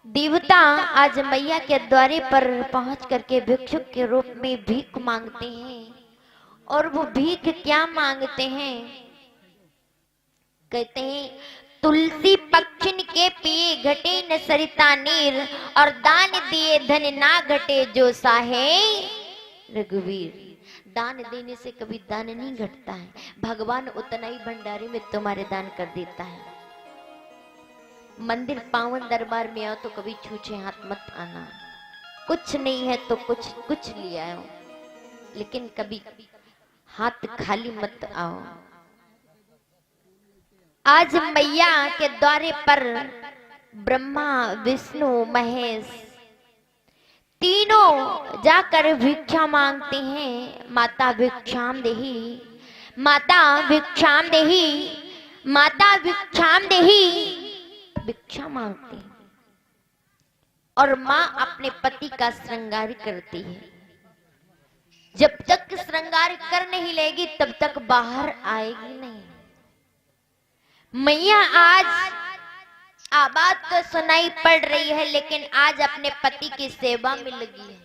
देवता आज मैया के द्वारे पर पहुंच करके भिक्षुक के रूप में भीख मांगते हैं। और वो भीख क्या मांगते हैं? कहते हैं तुलसी पक्षिन के पिए घटे न सरिता नीर, और दान दिए धन ना घटे जो साहे रघुवीर। दान देने से कभी दान नहीं घटता है, भगवान उतना ही भंडारे में तुम्हारे दान कर देता है। मंदिर पावन दरबार में आओ तो कभी छूछे हाथ मत आना, कुछ नहीं है तो कुछ ले आओ, लेकिन कभी हाथ खाली मत आओ। आज मैया के द्वारे पर ब्रह्मा विष्णु महेश तीनों जाकर भिक्षा मांगते हैं। माता भिक्षाम देही, माता भिक्षाम देही, माता भिक्षाम देही, भिक्षा मांगते हैं। और माँ अपने पति का श्रृंगार करती है। जब तक श्रृंगार कर नहीं लेगी तब तक बाहर आएगी नहीं। मैया आज आवाज तो सुनाई पड़ रही है, लेकिन आज अपने पति की सेवा में लगी है।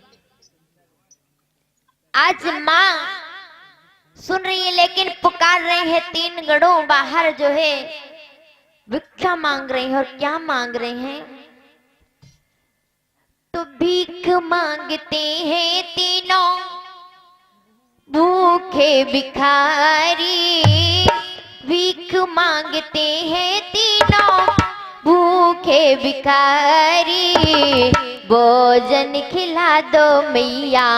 आज माँ सुन रही है, लेकिन पुकार रहे हैं तीन गणों बाहर जो है भिक्षा मांग रहे हैं। और क्या मांग रहे हैं? तो भीख मांगते हैं तीनों भूखे भिखारी, भीख मांगते हैं तीनों भूखे भिखारी। भोजन खिला दो मैया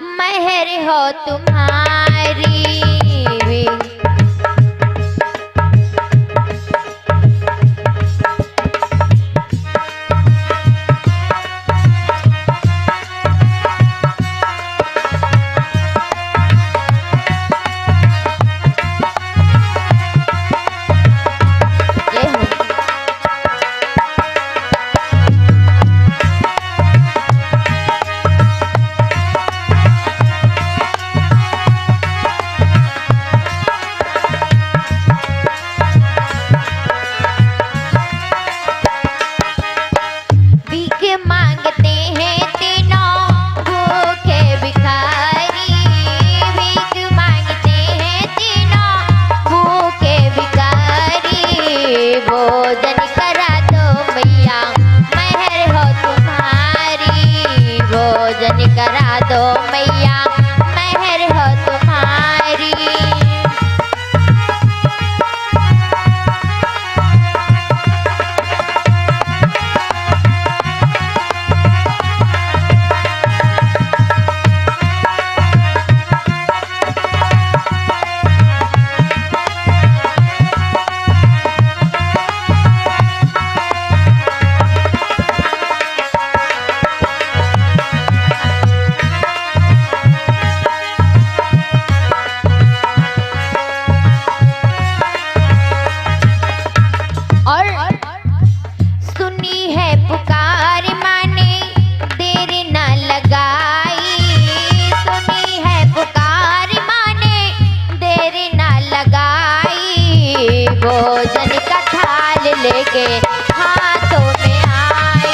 मेहर हो तुम्हारी। करा दो मैया मेहर हो तुम्हारी। भोजन का थाल लेके हाथों में आई।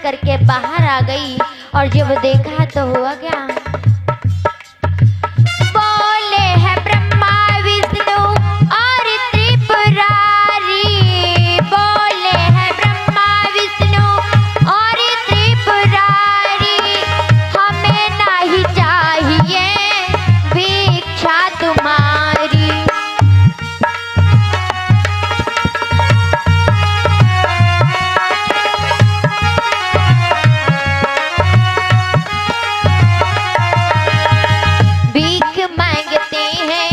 करके बाहर आ गई और जब देखा तो हुआ क्या? बोले है ब्रह्मा विष्णु और त्रिपुरारी, बोले है ब्रह्मा विष्णु और त्रिपुरारी, हमें नहीं चाहिए भिक्षा तुम्हारी। भीख मांगते हैं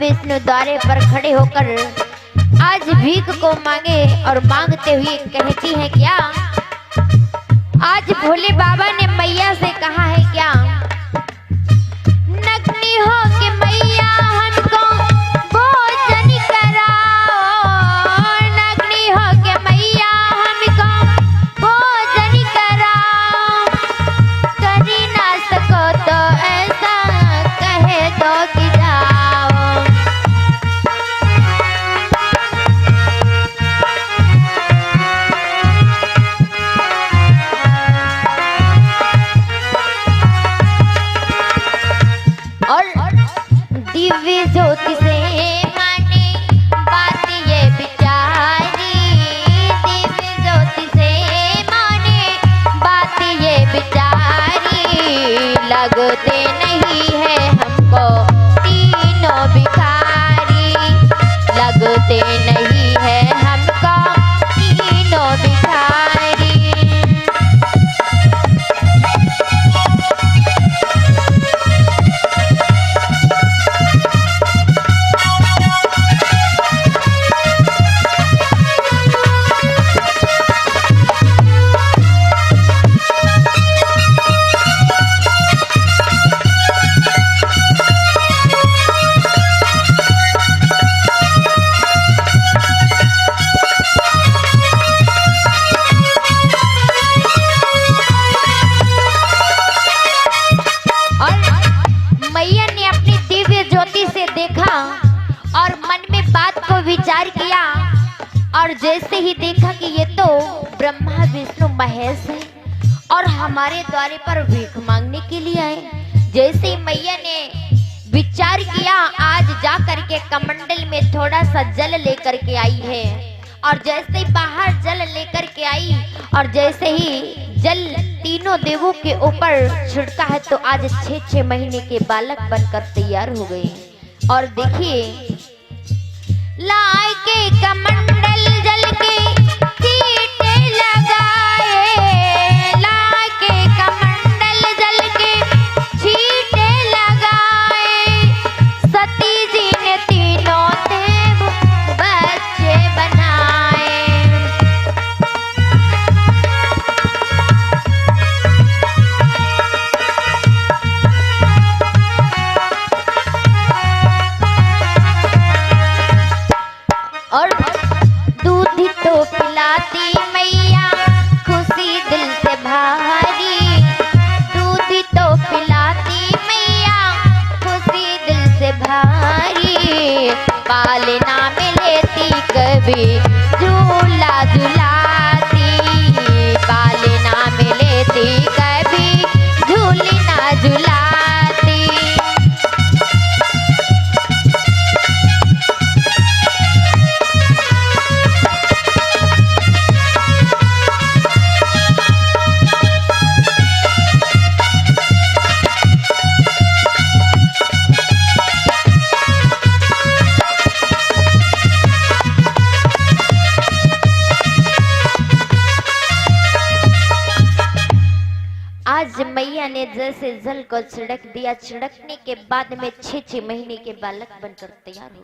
विष्णु द्वारे पर खड़े होकर आज भीख को मांगे और मांगते हुए कहती है क्या, आज भोले बाबा ने मैया से कहा है क्या, नग्नी हो के मैया हमको भोजन कराओ, नग्नी हो के मैया हमको भोजन कराओ, करी ना सको तो ऐसा कहे दो कि जाओ। दिव्य ज्योति से माने बात ये बिचारी, दिव्य ज्योति से माने बात ये बिचारी, लगते नहीं है हमको तीनों भिखारी, लगते नहीं है हमको तीनों भिखारी। और मन में बात को विचार किया और जैसे ही देखा कि ये तो ब्रह्मा विष्णु महेश है और हमारे द्वारे पर भीख मांगने के लिए आए, जैसे ही मैया ने विचार किया आज जा करके कमंडल में थोड़ा सा जल लेकर के आई है और जैसे ही बाहर जल लेकर के आई और जैसे ही जल तीनों देवों के ऊपर छिड़का है तो आज 6-6 महीने के बालक बनकर तैयार हो गए। और देखिए लाए के कमंडल जल के छींटे लगाए, लाए के कमंडल जल के छींटे लगाए, सती जी ने तीनों देव बच्चे बनाए। और दूध तो पिलाती मैया खुशी दिल से भारी, दूध तो पिलाती मैया खुशी दिल से भारी, पालना में लेती कभी झूला झुलाती, पालना में लेती कभी झूलना झुलाती। आज मैया ने जैसे जल को छिड़क दिया, छिड़कने के बाद में 6-6 महीने के बालक बनकर तैयार हो गए।